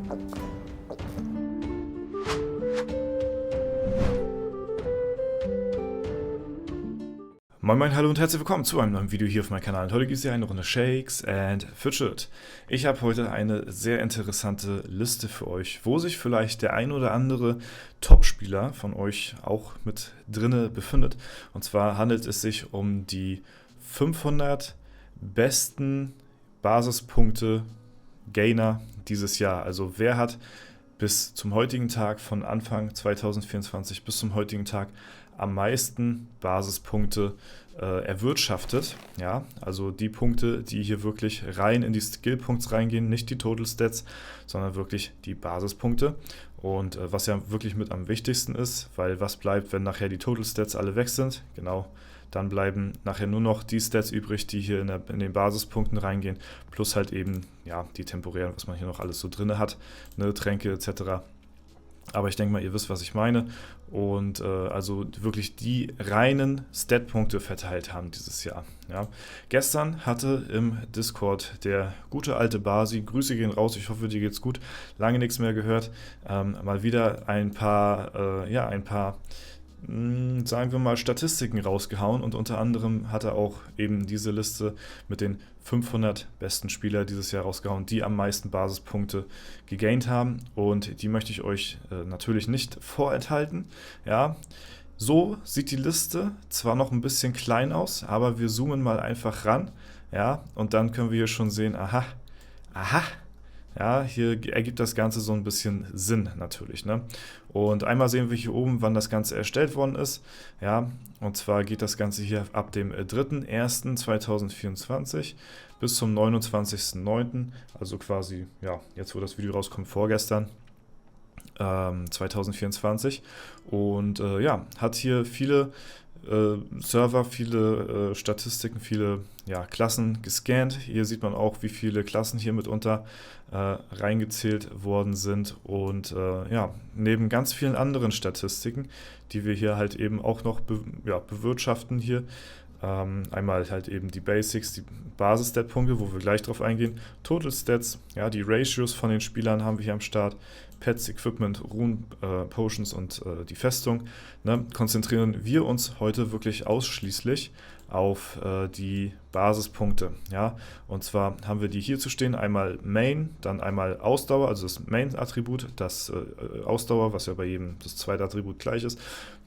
Moin Moin, hallo und herzlich willkommen zu einem neuen Video hier auf meinem Kanal. Und heute gibt es hier eine Runde Shakes and Fidget. Ich habe heute eine sehr interessante Liste für euch, wo sich vielleicht der ein oder andere Topspieler von euch auch mit drinne befindet. Und zwar handelt es sich um die 500 besten Basispunkte Gainer dieses Jahr. Also wer hat bis zum heutigen Tag, von Anfang 2024 bis zum heutigen Tag, am meisten Basispunkte erwirtschaftet. Ja, also die Punkte, die hier wirklich rein in die Skill-Punkte reingehen, nicht die Total Stats, sondern wirklich die Basispunkte. Und was ja wirklich mit am wichtigsten ist, weil was bleibt, wenn nachher die Total Stats alle weg sind? Genau, dann bleiben nachher nur noch die Stats übrig, die hier in den Basispunkten reingehen, plus halt eben ja die temporären, was man hier noch alles so drin hat, ne, Tränke etc. Aber ich denke mal, ihr wisst, was ich meine. Und also wirklich die reinen Stat-Punkte verteilt haben dieses Jahr. Ja. Gestern hatte im Discord der gute alte Basi, Grüße gehen raus, ich hoffe, dir geht's gut, lange nichts mehr gehört, mal wieder ein paar sagen wir mal, Statistiken rausgehauen, und unter anderem hat er auch eben diese Liste mit den 500 besten Spieler dieses Jahr rausgehauen, die am meisten Basispunkte gegaint haben, und die möchte ich euch natürlich nicht vorenthalten. Ja, so sieht die Liste zwar noch ein bisschen klein aus, aber wir zoomen mal einfach ran, ja, und dann können wir hier schon sehen, aha, ja, hier ergibt das Ganze so ein bisschen Sinn natürlich, ne? Und einmal sehen wir hier oben, wann das Ganze erstellt worden ist. Ja, und zwar geht das Ganze hier ab dem 3.1.2024 bis zum 29.09., also quasi, ja, jetzt wo das Video rauskommt, vorgestern, 2024. Und ja, hat hier viele Server, viele Statistiken, viele Klassen gescannt. Hier sieht man auch, wie viele Klassen hier mitunter reingezählt worden sind, und ja, neben ganz vielen anderen Statistiken, die wir hier halt eben auch noch bewirtschaften hier. Einmal halt eben die Basics, die Basis-Stat-Punkte, wo wir gleich drauf eingehen, Total Stats, ja, die Ratios von den Spielern haben wir hier am Start, Pets, Equipment, Runen, Potions und die Festung. Ne? Konzentrieren wir uns heute wirklich ausschließlich auf die Basispunkte. Ja? Und zwar haben wir die hier zu stehen, einmal Main, dann einmal Ausdauer, also das Main-Attribut, das Ausdauer, was ja bei jedem das zweite Attribut gleich ist,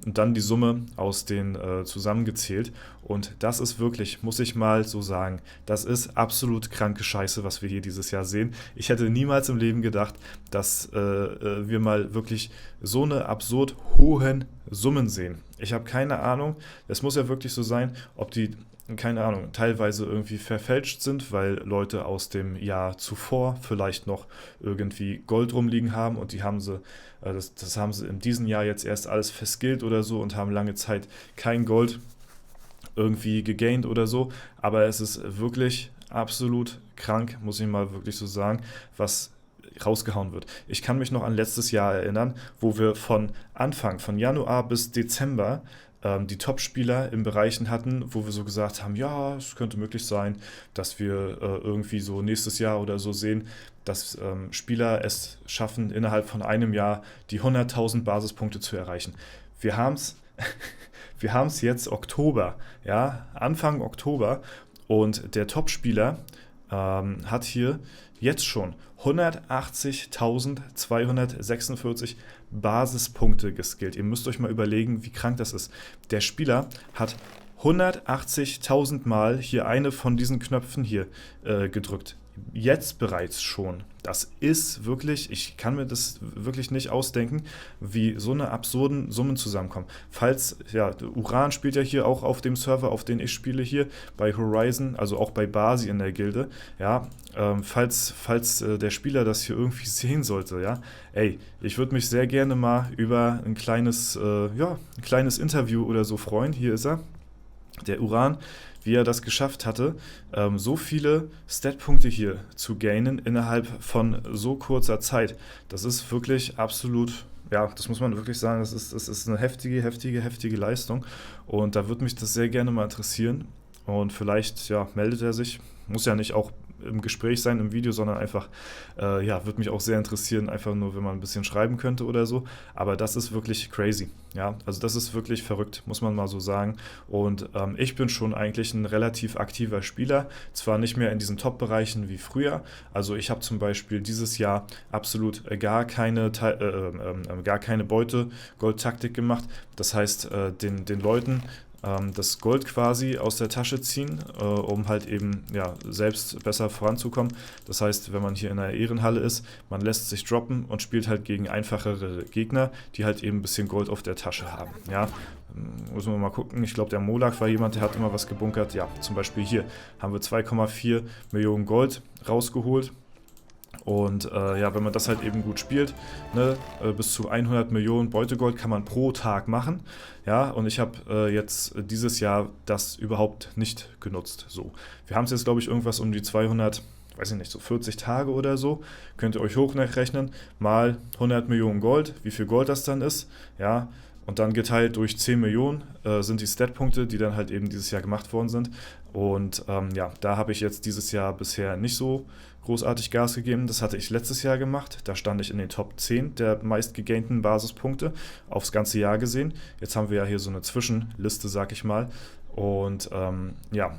und dann die Summe aus den zusammengezählt. Und das ist wirklich, muss ich mal so sagen, das ist absolut kranke Scheiße, was wir hier dieses Jahr sehen. Ich hätte niemals im Leben gedacht, dass wir mal wirklich so eine absurd hohen Summen sehen. Ich habe keine Ahnung, es muss ja wirklich so sein, ob die, keine Ahnung, teilweise irgendwie verfälscht sind, weil Leute aus dem Jahr zuvor vielleicht noch irgendwie Gold rumliegen haben, und die haben sie, das haben sie in diesem Jahr jetzt erst alles verskillt oder so und haben lange Zeit kein Gold irgendwie gegaint oder so. Aber es ist wirklich absolut krank, muss ich mal wirklich so sagen, was rausgehauen wird. Ich kann mich noch an letztes Jahr erinnern, wo wir von Januar bis Dezember die Top-Spieler in Bereichen hatten, wo wir so gesagt haben, ja, es könnte möglich sein, dass wir irgendwie so nächstes Jahr oder so sehen, dass Spieler es schaffen, innerhalb von einem Jahr die 100.000 Basispunkte zu erreichen. Wir haben es jetzt Oktober, ja, Anfang Oktober, und der Top-Spieler hat hier jetzt schon 180.246 Basispunkte geskillt. Ihr müsst euch mal überlegen, wie krank das ist. Der Spieler hat 180.000 Mal hier eine von diesen Knöpfen hier gedrückt. Jetzt bereits schon. Das ist wirklich, ich kann mir das wirklich nicht ausdenken, wie so eine absurden Summen zusammenkommen. Falls, ja, Uran spielt ja hier auch auf dem Server, auf den ich spiele hier, bei Horizon, also auch bei Basi in der Gilde, ja, falls der Spieler das hier irgendwie sehen sollte, ja, ey, ich würde mich sehr gerne mal über ein kleines Interview oder so freuen. Hier ist er, der Uran, wie er das geschafft hatte, so viele Stat-Punkte hier zu gainen innerhalb von so kurzer Zeit. Das ist wirklich absolut, ja, das muss man wirklich sagen, das ist eine heftige Leistung, und da würde mich das sehr gerne mal interessieren, und vielleicht, ja, meldet er sich, muss ja nicht auch im Gespräch sein im Video, sondern einfach, ja, würde mich auch sehr interessieren, einfach nur, wenn man ein bisschen schreiben könnte oder so. Aber das ist wirklich crazy. Ja, also das ist wirklich verrückt, muss man mal so sagen. Und ich bin schon eigentlich ein relativ aktiver Spieler, zwar nicht mehr in diesen Top-Bereichen wie früher. Also ich habe zum Beispiel dieses Jahr absolut gar keine Beute-Gold-Taktik gemacht. Das heißt, den Leuten das Gold quasi aus der Tasche ziehen, um halt eben ja, selbst besser voranzukommen. Das heißt, wenn man hier in einer Ehrenhalle ist, man lässt sich droppen und spielt halt gegen einfachere Gegner, die halt eben ein bisschen Gold auf der Tasche haben. Ja, müssen wir mal gucken. Ich glaube, der Molak war jemand, der hat immer was gebunkert. Ja, zum Beispiel hier haben wir 2,4 Millionen Gold rausgeholt. Und ja, wenn man das halt eben gut spielt, ne, bis zu 100 Millionen Beutegold kann man pro Tag machen. Ja, und ich habe jetzt dieses Jahr das überhaupt nicht genutzt. So, wir haben es jetzt, glaube ich, irgendwas um die 200, weiß ich nicht, so 40 Tage oder so. Könnt ihr euch hochrechnen, mal 100 Millionen Gold, wie viel Gold das dann ist. Ja, und dann geteilt durch 10 Millionen sind die Statpunkte, die dann halt eben dieses Jahr gemacht worden sind. Und ja, da habe ich jetzt dieses Jahr bisher nicht so großartig Gas gegeben. Das hatte ich letztes Jahr gemacht. Da stand ich in den Top 10 der meist gegainten Basispunkte aufs ganze Jahr gesehen. Jetzt haben wir ja hier so eine Zwischenliste, sag ich mal. Und ja,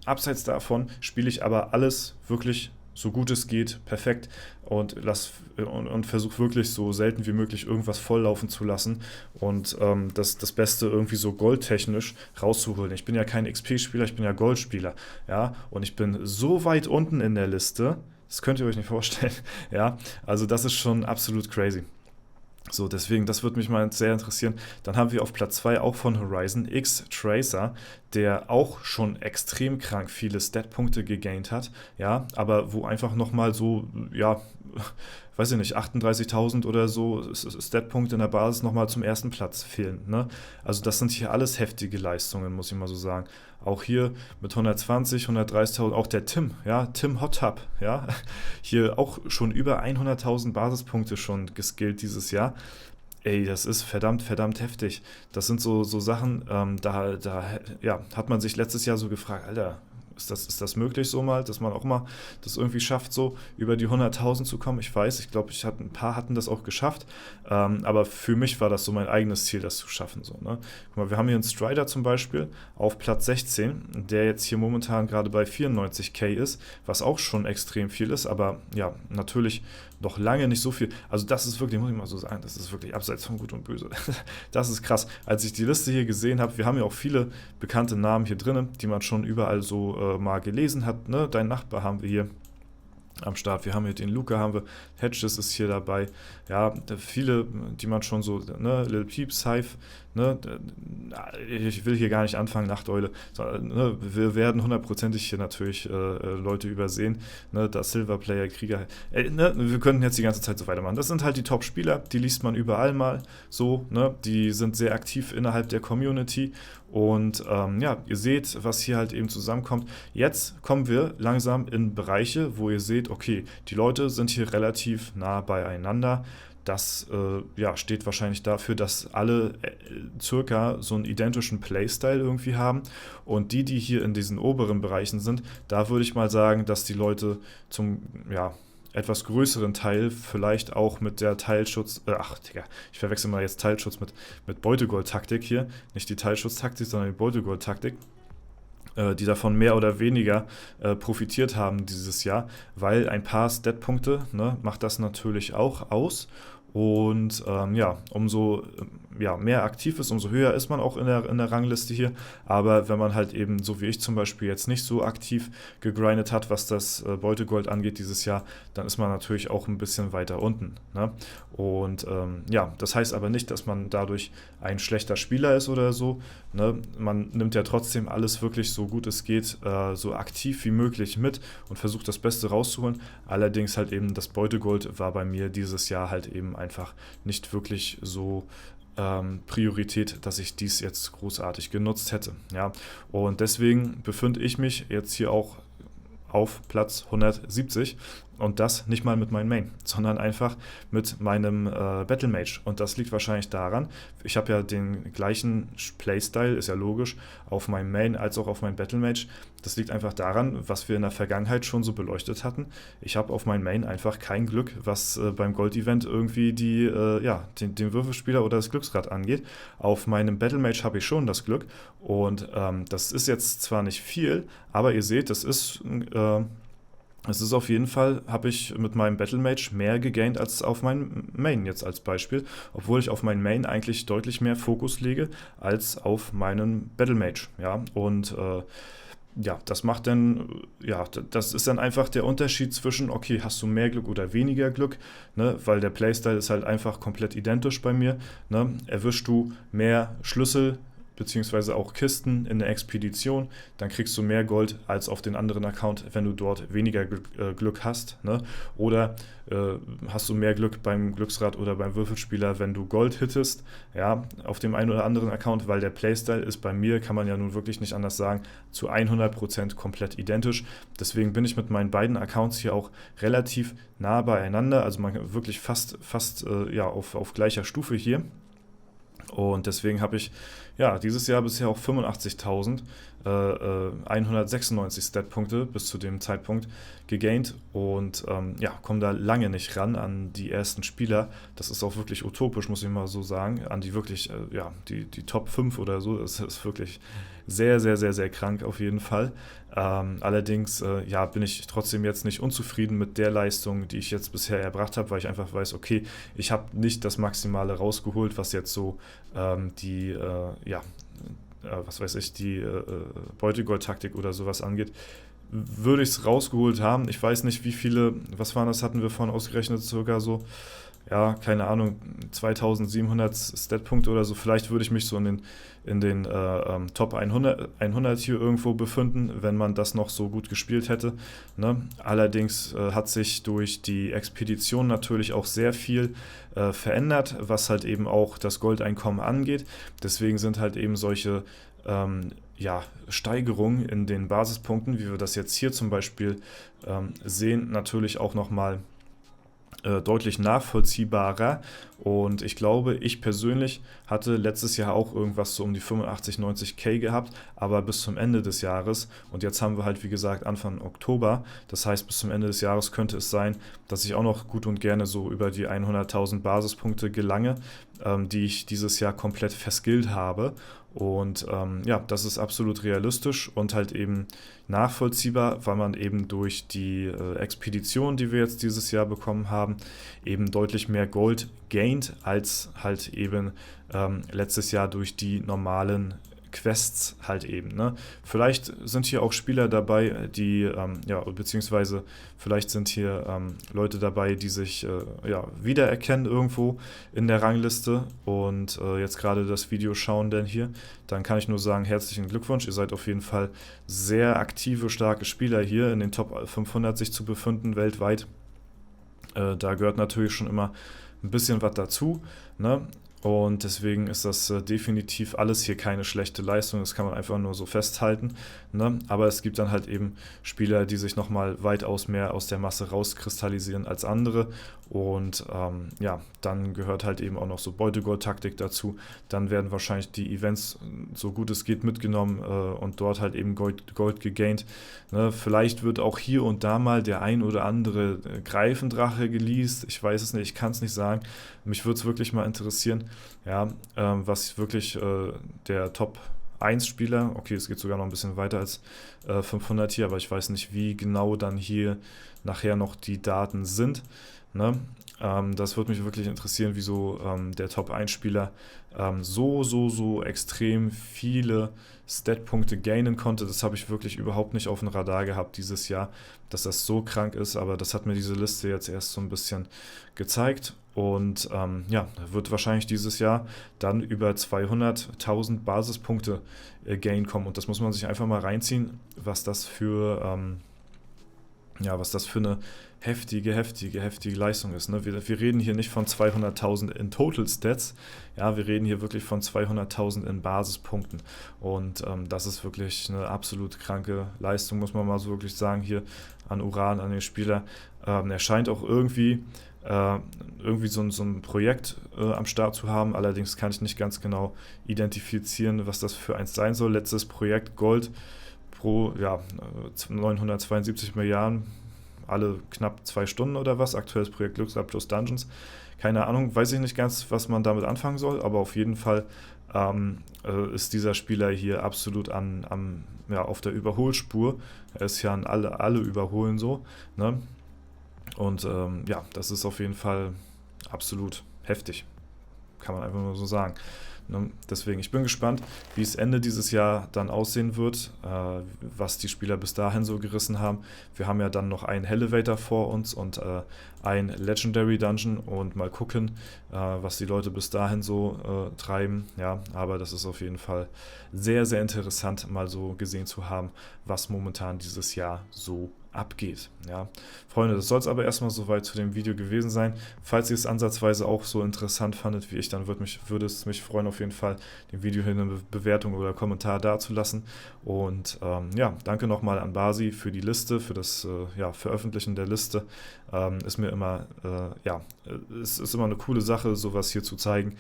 abseits davon spiele ich aber alles wirklich so gut es geht, perfekt und versuche wirklich so selten wie möglich irgendwas volllaufen zu lassen und das Beste irgendwie so goldtechnisch rauszuholen. Ich bin ja kein XP-Spieler, ich bin ja Goldspieler, ja, und ich bin so weit unten in der Liste, das könnt ihr euch nicht vorstellen, ja, also das ist schon absolut crazy. So, deswegen, das würde mich mal sehr interessieren. Dann haben wir auf Platz 2 auch von Horizon X Tracer, der auch schon extrem krank viele Stat-Punkte gegaint hat, ja, aber wo einfach nochmal so, ja, weiß ich nicht, 38.000 oder so Stat-Punkte in der Basis nochmal zum ersten Platz fehlen, ne? Also das sind hier alles heftige Leistungen, muss ich mal so sagen. Auch hier mit 120, 130.000, auch der Tim, ja, Tim Hottub, ja, hier auch schon über 100.000 Basispunkte schon geskillt dieses Jahr. Ey, das ist verdammt, verdammt heftig. Das sind so Sachen, ja, hat man sich letztes Jahr so gefragt, Alter, ist das möglich so mal, dass man auch mal das irgendwie schafft, so über die 100.000 zu kommen? Ich weiß, ich glaube, ein paar hatten das auch geschafft, aber für mich war das so mein eigenes Ziel, das zu schaffen. So, ne? Guck mal, wir haben hier einen Strider zum Beispiel auf Platz 16, der jetzt hier momentan gerade bei 94k ist, was auch schon extrem viel ist, aber ja, natürlich noch lange nicht so viel. Also das ist wirklich, muss ich mal so sagen, das ist wirklich abseits von Gut und Böse. Das ist krass. Als ich die Liste hier gesehen habe, wir haben ja auch viele bekannte Namen hier drin, die man schon überall so mal gelesen hat. Ne? Dein Nachbar haben wir hier am Start. Wir haben hier den Luca, haben wir, Hedges ist hier dabei. Ja, viele, die man schon so, ne, Lil Peep, Scythe, ne, ich will hier gar nicht anfangen, Nachteule, sondern, ne, wir werden hundertprozentig hier natürlich Leute übersehen, ne, da Silverplayer, Krieger, ne, wir könnten jetzt die ganze Zeit so weitermachen. Das sind halt die Top-Spieler, die liest man überall mal so, ne, die sind sehr aktiv innerhalb der Community und ja, ihr seht, was hier halt eben zusammenkommt. Jetzt kommen wir langsam in Bereiche, wo ihr seht, okay, die Leute sind hier relativ nah beieinander. Das ja, steht wahrscheinlich dafür, dass alle circa so einen identischen Playstyle irgendwie haben. Und die hier in diesen oberen Bereichen sind, da würde ich mal sagen, dass die Leute zum, ja, etwas größeren Teil vielleicht auch mit der Teilschutz, ach Digga, ich verwechsel mal jetzt Teilschutz mit Beutegold-Taktik hier, nicht die Teilschutztaktik, sondern die Beutegold-Taktik, die davon mehr oder weniger profitiert haben dieses Jahr, weil ein paar Stat-Punkte, ne, macht das natürlich auch aus. Und ja, umso ja, mehr aktiv ist, umso höher ist man auch in der Rangliste hier. Aber wenn man halt eben, so wie ich zum Beispiel, jetzt nicht so aktiv gegrindet hat, was das Beutegold angeht dieses Jahr, dann ist man natürlich auch ein bisschen weiter unten. Ne? Und ja, das heißt aber nicht, dass man dadurch ein schlechter Spieler ist oder so. Ne? Man nimmt ja trotzdem alles wirklich so gut es geht, so aktiv wie möglich mit und versucht das Beste rauszuholen. Allerdings halt eben das Beutegold war bei mir dieses Jahr halt eben einfach nicht wirklich so Priorität, dass ich dies jetzt großartig genutzt hätte. Ja? Und deswegen befinde ich mich jetzt hier auch auf Platz 170 Und das nicht mal mit meinem Main, sondern einfach mit meinem Battle Mage. Und das liegt wahrscheinlich daran, ich habe ja den gleichen Playstyle, ist ja logisch, auf meinem Main als auch auf meinem Battle Mage. Das liegt einfach daran, was wir in der Vergangenheit schon so beleuchtet hatten. Ich habe auf meinem Main einfach kein Glück, was beim Gold-Event irgendwie den Würfelspieler oder das Glücksrad angeht. Auf meinem Battle Mage habe ich schon das Glück. Und das ist jetzt zwar nicht viel, aber ihr seht, es ist auf jeden Fall, habe ich mit meinem Battle Mage mehr gegaint als auf meinem Main jetzt als Beispiel, obwohl ich auf meinen Main eigentlich deutlich mehr Fokus lege als auf meinen Battle Mage, ja, und ja, das ist dann einfach der Unterschied zwischen, okay, hast du mehr Glück oder weniger Glück, ne, weil der Playstyle ist halt einfach komplett identisch bei mir, ne, erwischst du mehr Schlüssel, beziehungsweise auch Kisten in der Expedition, dann kriegst du mehr Gold als auf den anderen Account, wenn du dort weniger Glück hast. Ne? Oder hast du mehr Glück beim Glücksrad oder beim Würfelspieler, wenn du Gold hittest, ja, auf dem einen oder anderen Account, weil der Playstyle ist bei mir, kann man ja nun wirklich nicht anders sagen, zu 100% komplett identisch. Deswegen bin ich mit meinen beiden Accounts hier auch relativ nah beieinander, also man wirklich fast auf gleicher Stufe hier. Und deswegen habe ich ja dieses Jahr bisher auch 85.196 Stat-Punkte bis zu dem Zeitpunkt gegaint und komme da lange nicht ran an die ersten Spieler. Das ist auch wirklich utopisch, muss ich mal so sagen, an die wirklich, die Top 5 oder so. Das ist wirklich sehr, sehr, sehr, sehr krank auf jeden Fall. Allerdings bin ich trotzdem jetzt nicht unzufrieden mit der Leistung, die ich jetzt bisher erbracht habe, weil ich einfach weiß, okay, ich habe nicht das Maximale rausgeholt, was jetzt so die Beutegold-Taktik oder sowas angeht. Würde ich es rausgeholt haben, ich weiß nicht, wie viele, was waren das, hatten wir vorhin ausgerechnet, circa so, ja, keine Ahnung, 2700 Stat-Punkte oder so. Vielleicht würde ich mich so in den Top 100 hier irgendwo befinden, wenn man das noch so gut gespielt hätte. Ne? Allerdings hat sich durch die Expedition natürlich auch sehr viel verändert, was halt eben auch das Goldeinkommen angeht. Deswegen sind halt eben solche Steigerungen in den Basispunkten, wie wir das jetzt hier zum Beispiel sehen, natürlich auch nochmal deutlich nachvollziehbarer. Und ich glaube, ich persönlich hatte letztes Jahr auch irgendwas so um die 85, 90k gehabt, aber bis zum Ende des Jahres, und jetzt haben wir halt wie gesagt Anfang Oktober, das heißt bis zum Ende des Jahres könnte es sein, dass ich auch noch gut und gerne so über die 100.000 Basispunkte gelange, die ich dieses Jahr komplett verskillt habe. Und das ist absolut realistisch und halt eben nachvollziehbar, weil man eben durch die Expedition, die wir jetzt dieses Jahr bekommen haben, eben deutlich mehr Gold gained als halt eben letztes Jahr durch die normalen Quests halt eben. Ne? Vielleicht sind hier auch Spieler dabei, die, beziehungsweise vielleicht sind hier Leute dabei, die sich wiedererkennen irgendwo in der Rangliste und jetzt gerade das Video schauen denn hier, dann kann ich nur sagen, herzlichen Glückwunsch, ihr seid auf jeden Fall sehr aktive, starke Spieler hier in den Top 500 sich zu befinden weltweit. Da gehört natürlich schon immer ein bisschen was dazu, ne? Und deswegen ist das definitiv alles hier keine schlechte Leistung, das kann man einfach nur so festhalten. Ne? Aber es gibt dann halt eben Spieler, die sich nochmal weitaus mehr aus der Masse rauskristallisieren als andere. Und dann gehört halt eben auch noch so Beutegold-Taktik dazu. Dann werden wahrscheinlich die Events so gut es geht mitgenommen und dort halt eben Gold gegaint. Ne? Vielleicht wird auch hier und da mal der ein oder andere Greifendrache geleast. Ich weiß es nicht, ich kann es nicht sagen. Mich würde es wirklich mal interessieren, ja, was wirklich der Top 1 Spieler, okay, es geht sogar noch ein bisschen weiter als 500 hier, aber ich weiß nicht, wie genau dann hier nachher noch die Daten sind. Ne? Das würde mich wirklich interessieren, wieso der Top 1 Spieler so extrem viele Stat-Punkte gainen konnte. Das habe ich wirklich überhaupt nicht auf dem Radar gehabt dieses Jahr, dass das so krank ist, aber das hat mir diese Liste jetzt erst so ein bisschen gezeigt und wird wahrscheinlich dieses Jahr dann über 200.000 Basispunkte Gain kommen und das muss man sich einfach mal reinziehen, was das für Ja, was das für eine heftige Leistung ist. Ne? Wir reden hier nicht von 200.000 in Total Stats, ja, wir reden hier wirklich von 200.000 in Basispunkten. Und das ist wirklich eine absolut kranke Leistung, muss man mal so wirklich sagen, hier an Uran, an den Spieler. Er scheint auch irgendwie so ein Projekt am Start zu haben. Allerdings kann ich nicht ganz genau identifizieren, was das für eins sein soll. Letztes Projekt Gold pro 972 Milliarden, alle knapp 2 Stunden oder was. Aktuelles Projekt Glückslab plus Dungeons. Keine Ahnung, weiß ich nicht ganz, was man damit anfangen soll, aber auf jeden Fall ist dieser Spieler hier absolut auf der Überholspur. Er ist ja an alle überholen so. Ne? Und das ist auf jeden Fall absolut heftig. Kann man einfach nur so sagen. Ne? Deswegen, ich bin gespannt, wie es Ende dieses Jahr dann aussehen wird, was die Spieler bis dahin so gerissen haben. Wir haben ja dann noch einen Elevator vor uns und ein Legendary Dungeon und mal gucken, was die Leute bis dahin so treiben. Ja, aber das ist auf jeden Fall sehr interessant, mal so gesehen zu haben, was momentan dieses Jahr so abgeht. Ja. Freunde, das soll es aber erstmal soweit zu dem Video gewesen sein. Falls ihr es ansatzweise auch so interessant fandet wie ich, dann würde es mich freuen, auf jeden Fall dem Video hier eine Bewertung oder Kommentar dazulassen. Und danke nochmal an Basi für die Liste, für das Veröffentlichen der Liste. Ist mir immer, es ist immer eine coole Sache, sowas hier zu zeigen,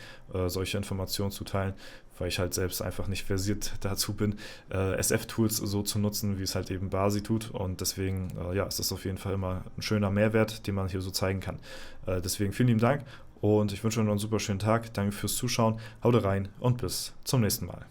solche Informationen zu teilen, weil ich halt selbst einfach nicht versiert dazu bin, SF-Tools so zu nutzen, wie es halt eben Basi tut. Und deswegen ist das auf jeden Fall immer ein schöner Mehrwert, den man hier so zeigen kann. Deswegen vielen lieben Dank und ich wünsche euch noch einen super schönen Tag. Danke fürs Zuschauen, haut rein und bis zum nächsten Mal.